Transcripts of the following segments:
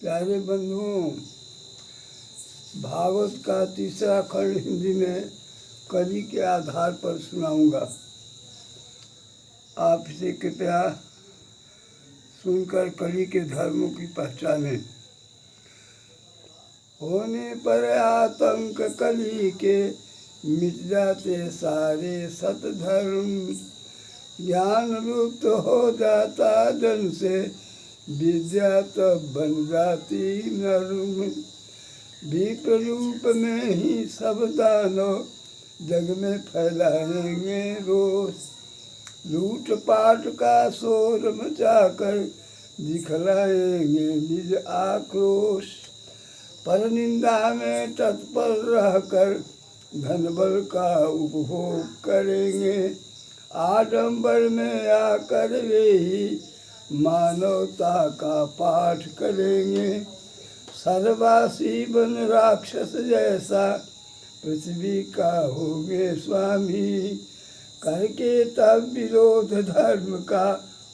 प्यारे बंधुओं, भागवत का तीसरा खंड हिंदी में कली के आधार पर सुनाऊंगा। आप इसे कृपया सुनकर कली के धर्मों की पहचानें। होने पर आतंक कली के मिट जाते सारे सतधर्म, ज्ञान लुप्त हो जाता जन से विद्या तब बन जाती नर्म। विप्र रूप में ही सब दानव जग में फैलाएंगे रोष, लूट पाट का शोर मचाकर दिखलाएंगे निज आक्रोश। पर निंदा में तत्पर रहकर धन बल का उपभोग करेंगे, आडंबर में आकर वे ही मानवता का पाठ करेंगे। सर्ववासी बन राक्षस जैसा पृथ्वी का होंगे स्वामी, करके तब विरोध धर्म का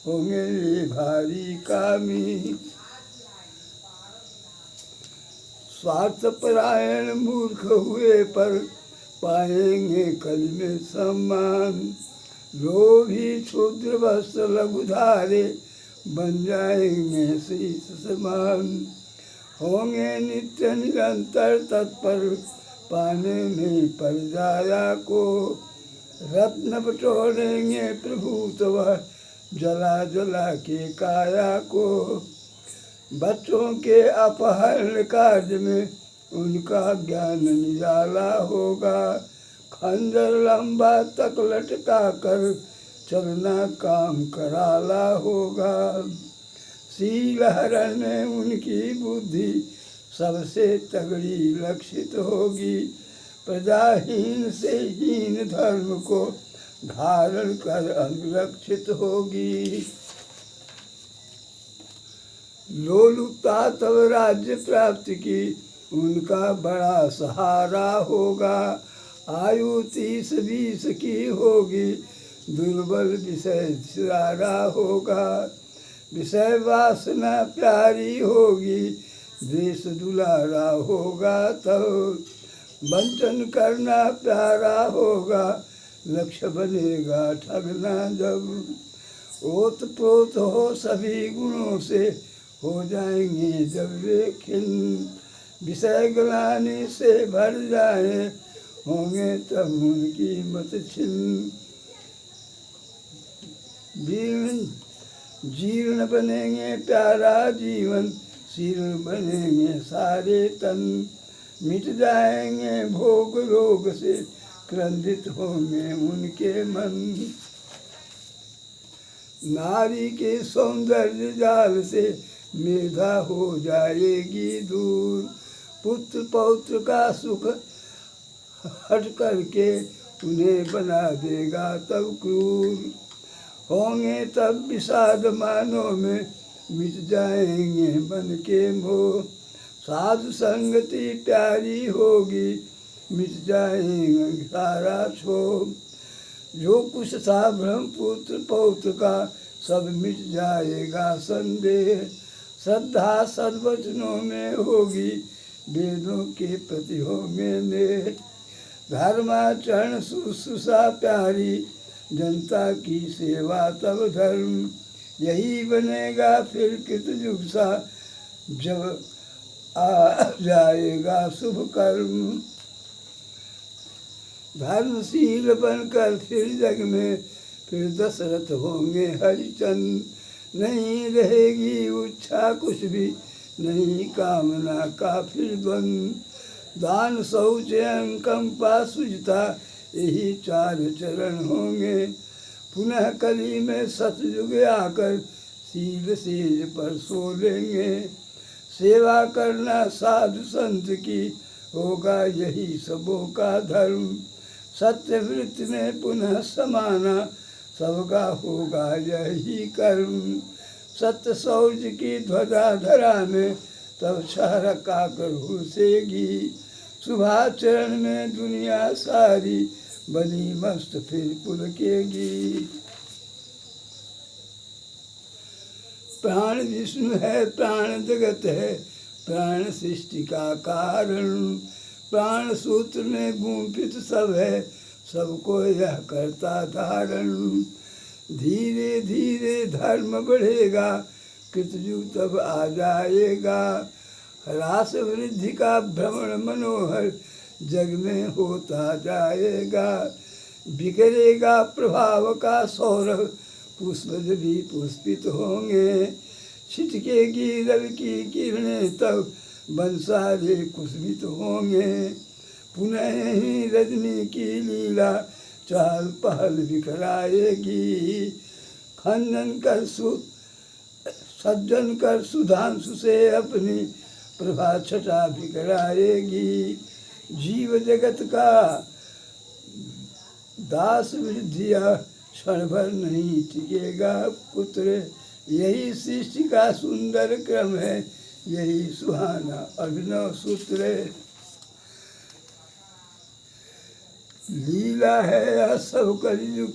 होंगे वे भारी कामी। स्वार्थपरायण मूर्ख हुए पर पाएंगे कल में सम्मान, लोभी क्षुद्र वस्त्र लघुधारे बन जाएंगे शीश समान। होंगे नित्य निरंतर तत्पर पाने में परिजाया को, रत्न बटोरेंगे प्रभुत्व जला जला के काया को। बच्चों के अपहरण कार्य में उनका ज्ञान निराला होगा, खंजर लंबा तक लटका कर चलना काम कराला होगा। शील हरण में उनकी बुद्धि सबसे तगड़ी लक्षित होगी, प्रजाहीन से हीन धर्म को धारण कर अनुरक्षित होगी। लोलुपता तब राज्य प्राप्ति की उनका बड़ा सहारा होगा, आयु 30-20 की होगी, दुर्बल विषय सारा होगा। विषय वासना प्यारी होगी, देश दुलारा होगा तब, वंचन करना प्यारा होगा, लक्ष्य बनेगा ठगना जब। ओत प्रोत हो सभी गुणों से हो जाएंगे जब वे खिन्न, विषय ग्लानि से भर जाए होंगे तब उनकी मत छिन्न। जीर्ण बनेंगे प्यारा जीवन, शीर्ण बनेंगे सारे तन, मिट जाएंगे भोग रोग से क्रंदित होंगे उनके मन। नारी के सौंदर्य जाल से मेधा हो जाएगी दूर, पुत्र पौत्र का सुख हट करके उन्हें बना देगा तब क्रूर। होंगे तब विषाद मानों में मिट जाएंगे मन के मोह, साधु संगति प्यारी होगी, मिट जाएंगे सारा क्षोभ। जो कुछ था ब्रह्मपुत्र पौत्र का सब मिट जाएगा संदेह, श्रद्धा सद्वचनों में होगी, वेदों के प्रति होंगे नेह। धर्माचरण शुश्रूषा प्यारी, जनता की सेवा तब धर्म, यही बनेगा फिर कृतयुग सा जब आ जाएगा शुभ कर्म। धर्मशील बनकर फिर जग में फिर दशरथ होंगे हरिचंद, नहीं रहेगी इच्छा कुछ भी, नहीं कामना का फिर द्वंद। दान शौच कंपा सुजता यही 4 चरण होंगे, पुनः कली में सतयुग आकर शील सेज पर सो लेंगे। सेवा करना साधु संत की होगा यही सबों का धर्म, सत्यवृत्ति में पुनः समाना सबका होगा यही कर्म। सत्य शौर्य की ध्वजा धरा में तब शहर काकर घुसेगी, शुभाचरण में दुनिया सारी बनी मस्त फिर पुलकेगी। प्राण विष्णु है प्राण जगत है, प्राण सृष्टि का कारण। प्राण सूत्र में गुंफित सब है, सबको यह करता धारण। धीरे धीरे धर्म बढ़ेगा, कृतयुग तब आ जाएगा। ह्रास वृद्धि का भ्रमण मनोहर जग में होता जाएगा। बिखरेगा प्रभाव का सौरभ, पुष्पज भी पुष्पित होंगे। छिटकेगी रवि की किरणें, तब वन सारे कुसुमित होंगे। पुनः ही रजनी की लीला चाल पहल बिखराएगी। खंजन कर सज्जन कर सुधांशु से अपनी प्रभा छटा बिखराएगी। जीव जगत का दास वृद्धिया क्षण भर नहीं टिकेगा पुत्र। यही सृष्टि का सुंदर क्रम है, यही सुहाना अभिनव सूत्र। लीला है यह सब कलयुग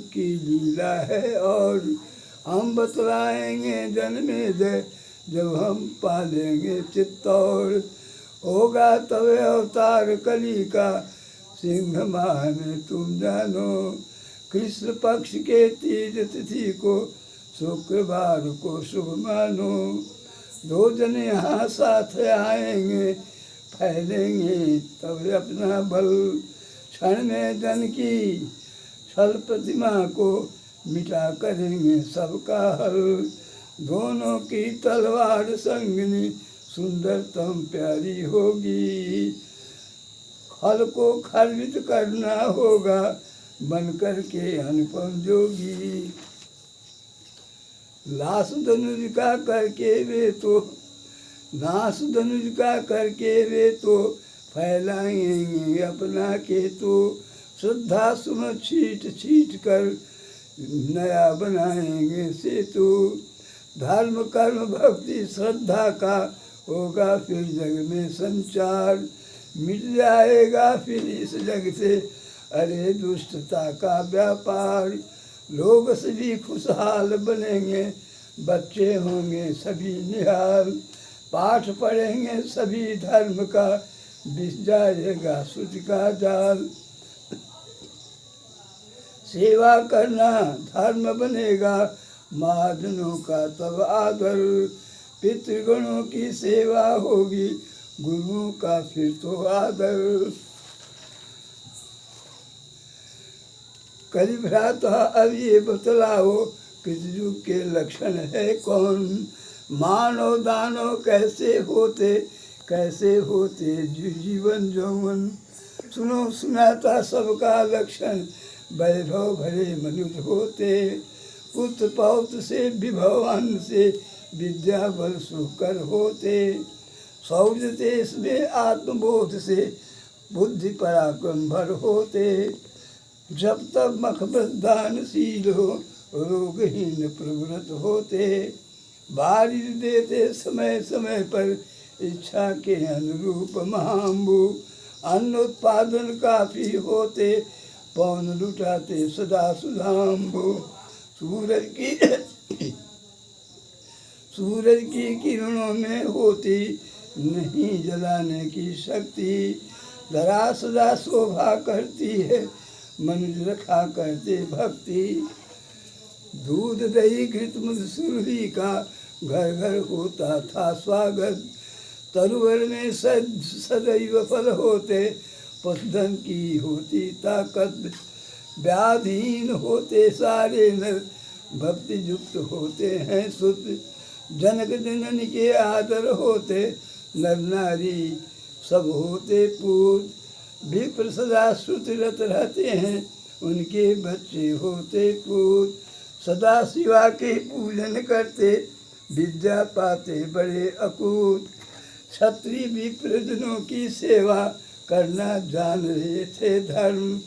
की लीला है। और हम बतलाएंगे जन्मेजय, जब हम पालेंगे चित्तौड़। होगा तब अवतार कली का, सिंह माह में तुम जानो। कृष्ण पक्ष के तीज तिथि को, शुक्रवार को शुभ मानो। दो जन यहाँ साथ आएंगे, फैलेंगे तब अपना बल। क्षण में जन की छल प्रतिमा को, मिटा करेंगे सबका हल। दोनों की तलवार संगनी, सुंदरतम प्यारी होगी। खल को खर्वित करना होगा, बन कर के अनुपम जोगी। नाश धनुष का करके वे तो फैलाएंगे अपना केतु। श्रद्धा सुमत छीट कर नया बनाएंगे सेतु। धर्म कर्म भक्ति श्रद्धा का होगा फिर जग में संचार। मिट जाएगा फिर इस जग से अरे दुष्टता का व्यापार। लोग सभी खुशहाल बनेंगे, बच्चे होंगे सभी निहाल। पाठ पढ़ेंगे सभी धर्म का, बिछ जाएगा श्रुति का जाल। सेवा करना धर्म बनेगा, महाजनों का तब आदर। पितृगणों की सेवा होगी, गुरुओं का फिर तो आदर। कलि भ्राता अब ये बतलाओ, किस युग के लक्षण है कौन। मानव दानव कैसे होते जीवन यौवन। सुनो सुनाता सबका लक्षण, वैभव भरे मनुज होते। पुत्र पौत्र से विभवान से, विद्या बल सुकर होते। शौर्य देश में आत्मबोध से, बुद्धि पराक्रम भर होते। जब तक मखबत दानशील हो, रोगहीन प्रवृत्त होते। बारिश देते समय समय पर, इच्छा के अनुरूप महाम्बु। अन्न उत्पादन काफी होते, पौन लुटाते सदा सुधाम्बु। सूरज की किरणों में होती नहीं जलाने की शक्ति। धरा सदा शोभा करती है, मनुज रखा करते भक्ति। दूध दही घृत मधु सुरभि का, घर घर होता था स्वागत। तरुवर में सदैव फल होते, पशुधन की होती ताकत। व्याधिहीन होते सारे नर, भक्ति युक्त होते हैं सुत। जनक जननी के आदर होते, नर नारी सब होते पूत। विप्र सदा श्रुतिरत रहते हैं, उनके बच्चे होते पूत। सदा शिवा के पूजन करते, विद्या पाते बड़े अकूत। क्षत्रिय विप्रजनों की सेवा करना जान रहे थे धर्म।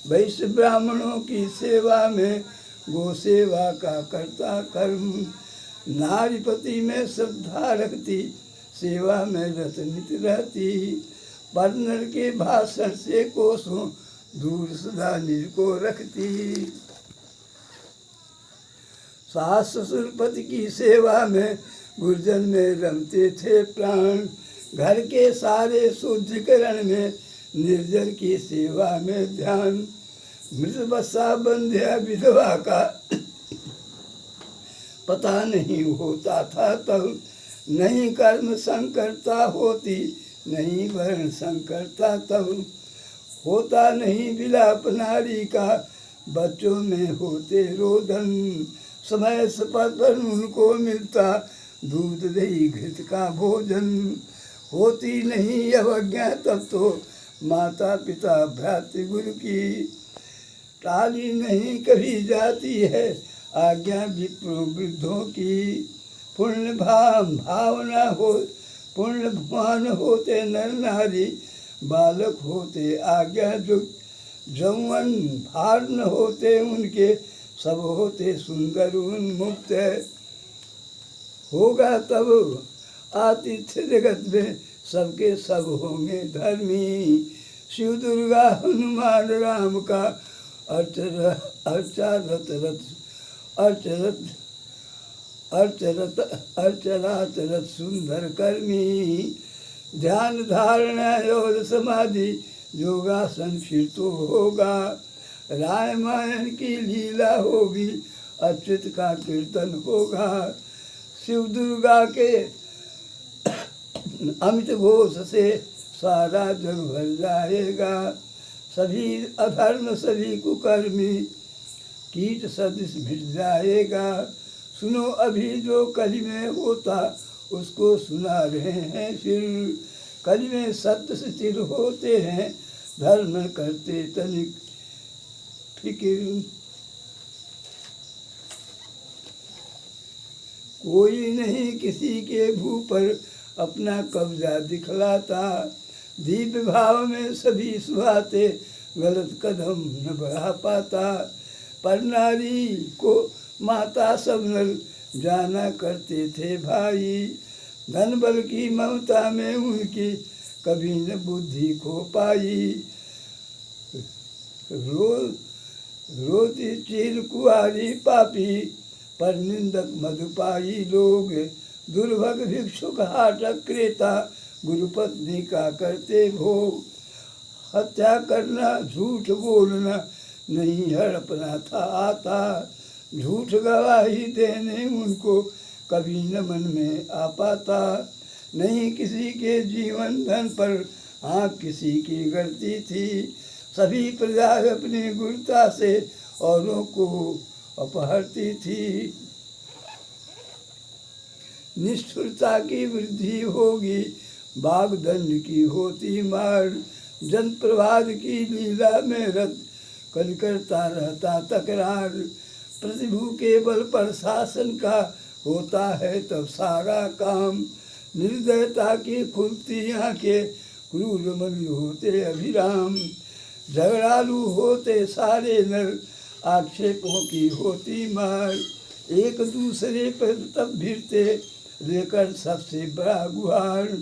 वैश्य ब्राह्मणों की सेवा में, गो सेवा का करता कर्म। नारीपति में श्रद्धा रखती, सेवा में रत नित रहती। पर नर के भाषण से कोसों दूर सदा निज को रखती। सास ससुर पति की सेवा में, गुर्जन में रमते थे प्राण, घर के सारे शुद्धिकरण में निर्जन की सेवा में ध्यान। मृत बसा बंध्या विधवा का पता नहीं होता था तब, नहीं कर्म संकरता होती, नहीं वर्ण संकरता तब। होता नहीं विलाप नारी का, बच्चों में होते रोदन, समय पर उनको मिलता दूध दही घृत का भोजन। होती नहीं अवज्ञा तब तो माता पिता भ्रातृ गुरु की, टाली नहीं कभी जाती है आज्ञा विप्रों वृद्धों की। पुण्य भावना हो, पुण्य भान होते नर नारी, बालक होते आज्ञा युक्त, जौवन भार न होते उनके, सब होते सुंदर उन्मुक्त। होगा तब आतिथ्य जगत में सबके सब होंगे धर्मी, शिव दुर्गा हनुमान राम का अर्चरात रत सुंदर कर्मी। ध्यान धारणा और समाधि योगासन फिर तो होगा, रामायण की लीला होगी, अच्युत का कीर्तन होगा। शिव दुर्गा के अमित घोष से सारा जग भर जाएगा, सभी अधर्म सभी कुकर्मी कीट सदृश मिट जाएगा। सुनो अभी जो कली में होता उसको सुना रहे हैं फिर, कली में सत्य स्थिर होते हैं, धर्म करते तनिक फिक्र। कोई नहीं किसी के भू पर अपना कब्जा दिखलाता, दीप भाव में सभी सुहाते, गलत कदम न बढ़ा पाता। पर नारी को माता सब नर जाना करते थे भाई, धन बल की ममता में उनकी कभी न बुद्धि खो पाई। रोती चीर कुआरी पापी, पर निंदक मधुपाई लोग, दुर्भग भिक्षुक हाटक क्रेता, गुरुपत्नी का करते भोग। हत्या करना झूठ बोलना नहीं हड़पना था आता, झूठ गवाही देने उनको कभी न मन में आ पाता। नहीं किसी के जीवन धन पर आँख किसी की गलती थी, सभी प्रजा अपनी गुरुता से औरों को अपहरती थी। निष्ठुरता की वृद्धि होगी, बागदंड की होती मार, जन प्रभात की लीला में रत कल करता रहता तकरार। प्रतिभू के बल पर शासन का होता है तब सारा काम, निर्दयता की खुलती आंखें, क्रूर मन होते अभिराम। झगड़ालू होते सारे नर, आक्षेपों की होती मार, एक दूसरे पर तब भिड़ते लेकर सबसे बड़ा गुहार।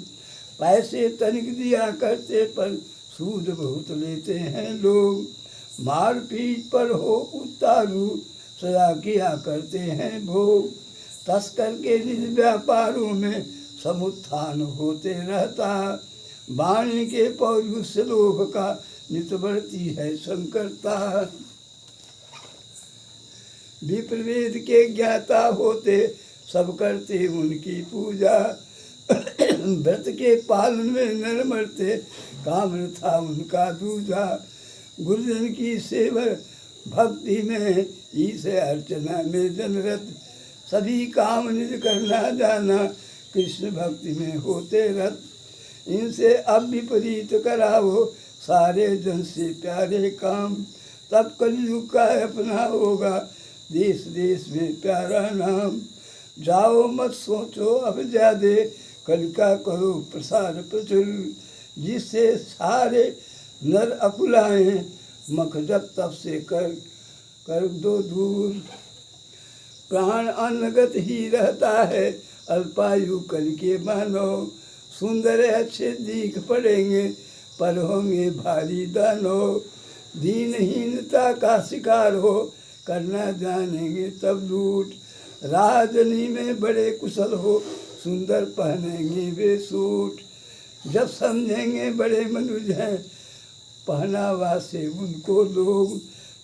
पैसे तनिक दिया करते पर सूद बहुत लेते हैं लोग, मारपीट पर हो उतारू सजा किया करते हैं भोग। तस्कर के निज व्यापारों में समुत्थान होते रहता, वाणी के पौरुष लोभ का नित बढ़ती है संकरता। विप्रवेद के ज्ञाता होते सब करते उनकी पूजा, व्रत के पालन में नर मरते काम था उनका दूजा। गुरुजन की सेवा भक्ति में ईश अर्चना में जनरत, सभी काम निज करना जाना कृष्ण भक्ति में होते रत। इनसे अब विपरीत कराओ सारे जन से प्यारे काम, तब कलयुग का अपना होगा देश देश में प्यारा नाम। जाओ मत सोचो अब ज्यादे, कल का करो प्रसार प्रचुर, जिससे सारे नर अकुलाएं, मख जब तब से कर दो दूर। प्राण अन्नगत ही रहता है अल्पायु कल के मानव, सुंदर अच्छे दिख पड़ेंगे पर होंगे भारी दानव। दीनहीनता का शिकार हो करना जानेंगे तब लूट, राजनी में बड़े कुशल हो सुंदर पहनेंगे वे सूट। जब समझेंगे बड़े मनुज हैं पहनावा से उनको लोग,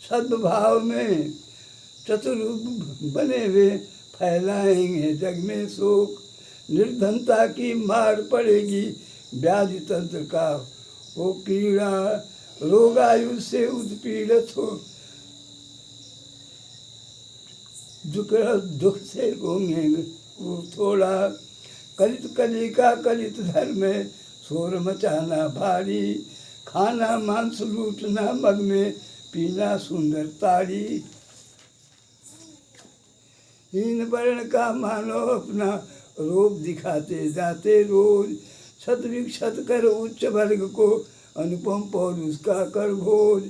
सद्भाव में चतुर बने वे फैलाएंगे जग में शोक। निर्धनता की मार पड़ेगी व्याधि तंत्र का वो कीड़ा, रोगायु से उत्पीड़ित हो दुख से होंगे वो थोड़ा। कलित कली का कलित धर्म है शोर मचाना भारी, खाना मांस लूटना मग में पीना सुंदर ताड़ी। हीन वर्ण का मानो अपना रूप दिखाते जाते रोज, छत विक्षत कर उच्च वर्ग को अनुपम पौरुष का कर भोज।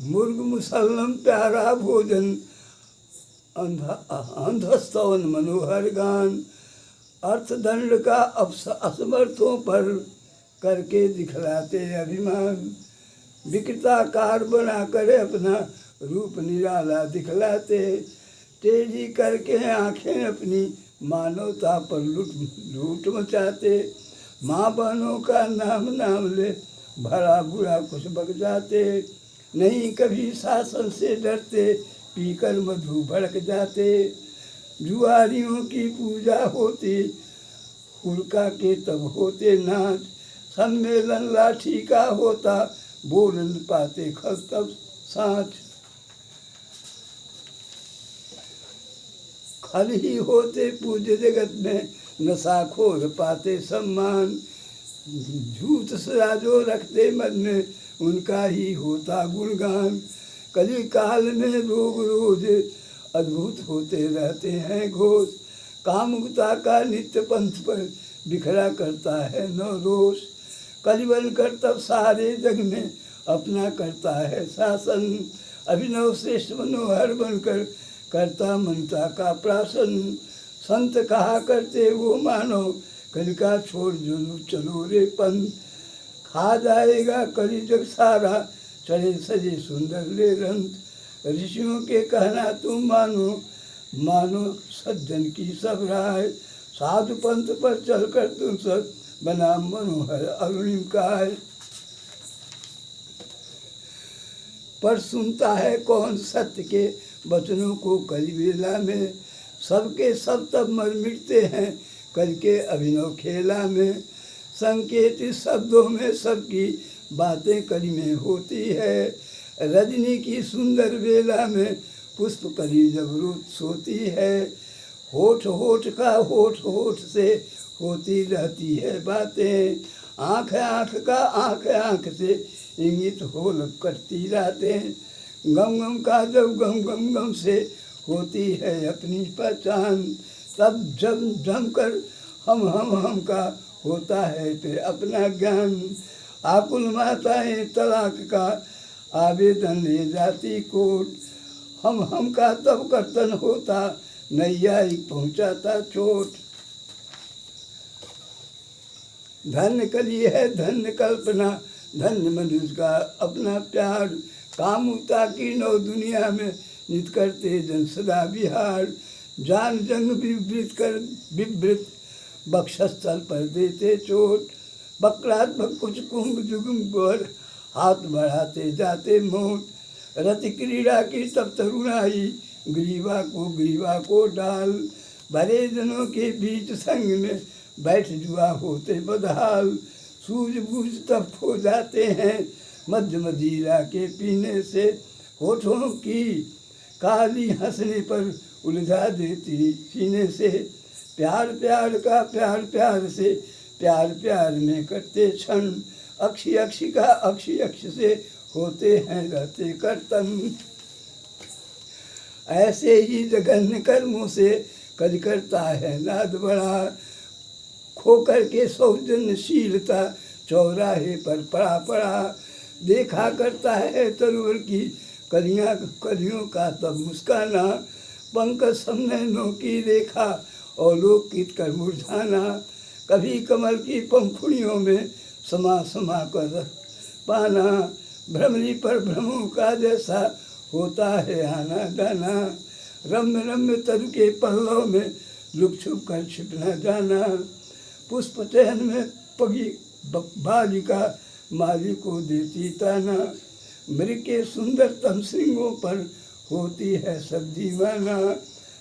मुर्ग मुसल्लम प्यारा भोजन अंधस्तवन मनोहर गान, अर्थदंड का असमर्थों पर करके दिखलाते अभिमान। विकृताकार बना कर अपना रूप निराला दिखलाते, तेजी करके आंखें अपनी मानवता पर लूट मचाते। माँ बहनों का नाम ले भला बुरा कुछ बक जाते, नहीं कभी शासन से डरते पीकर मधु भड़क जाते। जुआरियों की पूजा होती हुड़का के तब होते नाच, सम्मेलन लाठी का होता बोल न पाते खल तब साँच। खल ही होते पूज्य जगत में नशाखोर पाते सम्मान, झूठ सजा जो रखते मन में उनका ही होता गुणगान। कली काल में रोग रोज अद्भुत होते रहते हैं घोष, कामुकता का नित्य पंथ पर बिखरा करता है नवरोष। कलिबल कर तब सारे जग में अपना करता है शासन, अभिनव श्रेष्ठ मनोहर बनकर करता मनता का प्राशन। संत कहा करते वो मानो कल का छोड़ जो चलो रे पंथ, खा जाएगा कली जग सारा चढ़े सजे सुंदर ले रंत। ऋषियों के कहना तुम मानो सज्जन की सब राय, साधु पंथ पर चलकर तुम सब बना मनोहर अरुणिम काय। पर सुनता है कौन सत्य के वचनों को कली बेला में, सबके सब तब मर मिटते हैं कल के अभिनव खेला में। संकेत शब्दों में सबकी बातें कली में होती है, रजनी की सुंदर बेला में पुष्प कली जब रोज सोती है। होठ होठ का होठ से होती रहती है बातें, आँख का आँख से इंगित हो करती रातें। गम का जब गम से होती है अपनी पहचान, तब जब जम कर हम का होता है फिर अपना ज्ञान। आकुल माताएं तलाक का आवेदन ले जाती कोर्ट, हम का तब कर्तन होता नैयायिक पहुंचाता चोट। धन्य कली है धन्य कल्पना, धन्य मनुष्य का अपना प्यार। कामुकता की नौ दुनिया में नित करते जन सदा विहार, जान जंग विवृत बक्षस्थल पर देते चोट। बकरात्मक कुछ कुंभ जुगम पर हाथ बढ़ाते जाते मोट, रति क्रीड़ा की तब तरुणाई ग्रीवा को डाल। भरे जनों के बीच संग में बैठ जुआ होते बदहाल, सूझबूझ तब खो जाते हैं मध्य मदिरा के पीने से। होठों की काली हंसने पर उलझा देती सीने से, प्यार का प्यार से प्यार में करते क्षण। अक्षी का से होते हैं रहते कर्तन, ऐसे ही जघन्य कर्मों से कज करता है नाद बड़ा। खोकर के सौजन्यशीलता चौराहे पर पड़ा देखा करता है तरुवर की कलियों का तब मुस्काना। पंकज समनयनों की रेखा अवलोकित कर मुरझाना, कभी कमल की पंखुड़ियों में समा कर पाना। भ्रमरी पर भ्रमों का जैसा होता है आना जाना, रम्य तरु के पल्लव में लुक छुप कर छिप न जाना। पुष्प चयन में पगी बालिका माली को देती ताना। मृग के सुंदरतम श्रृंगों पर होती है सब दीवाना।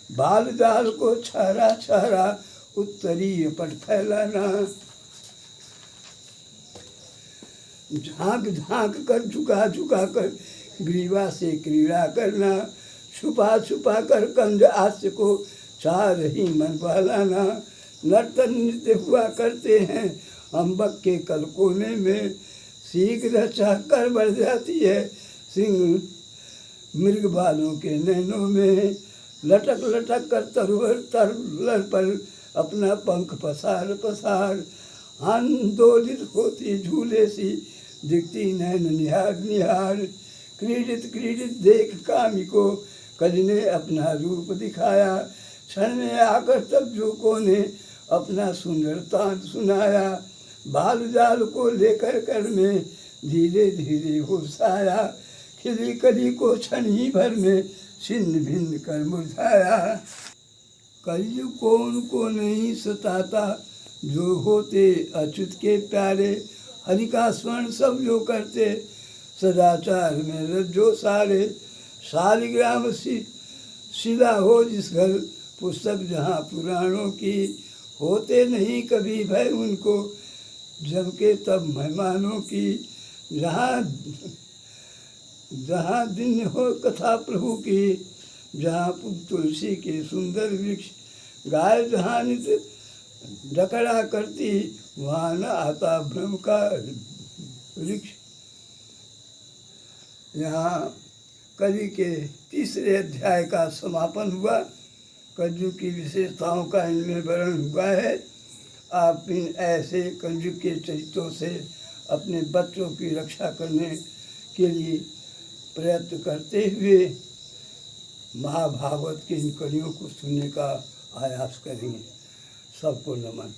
बाल जाल को छारा छारा उत्तरीय पर फैलाना। झांक झांक कर झुका झुका कर ग्रीवा से क्रीड़ा करना। छुपा छुपा कर कंज हास्य को चार ही मन बहलाना। नर्तन नृत्य हुआ करते हैं अम्बक के कलकोने में। शीघ्र चाह कर बढ़ जाती है सिंह मृग बालों के नैनों में। लटक लटक कर तरवर पर अपना पंख पसार पसार। आंदोलित होती झूले सी दिखती नैन निहार निहार। क्रीडित क्रीडित देख कामी को कज ने अपना रूप दिखाया। क्षण में आकर तब जोकों ने अपना सुंदरता सुनाया। बाल जाल को लेकर कर में धीरे धीरे होश आया। खिली कली को क्षण ही भर में छिन्न भिन्न कर मुरझाया। कलयुग को उनको नहीं सताता जो होते अच्युत के प्यारे। हरि का स्मरण सब जो करते सदाचार में रज्जो सारे। शालिग्राम शिला हो जिस घर पुस्तक जहाँ पुराणों की। होते नहीं कभी भय उनको जब के तब मेहमानों की। जहाँ जहाँ दिन हो कथा प्रभु की। जहाँ तुलसी के सुंदर वृक्ष। गाय जहाँ नित्य डकरा करती वहाँ न आता भ्रम का वृक्ष। यहाँ कलि के तीसरे अध्याय का समापन हुआ। कलयुग की विशेषताओं का इनमें वर्णन हुआ है। आप इन ऐसे कलयुग के चरित्रों से अपने बच्चों की रक्षा करने के लिए प्रयत्न करते हुए महाभारत की इन कड़ियों को सुनने का आयास करेंगे। सबको नमन।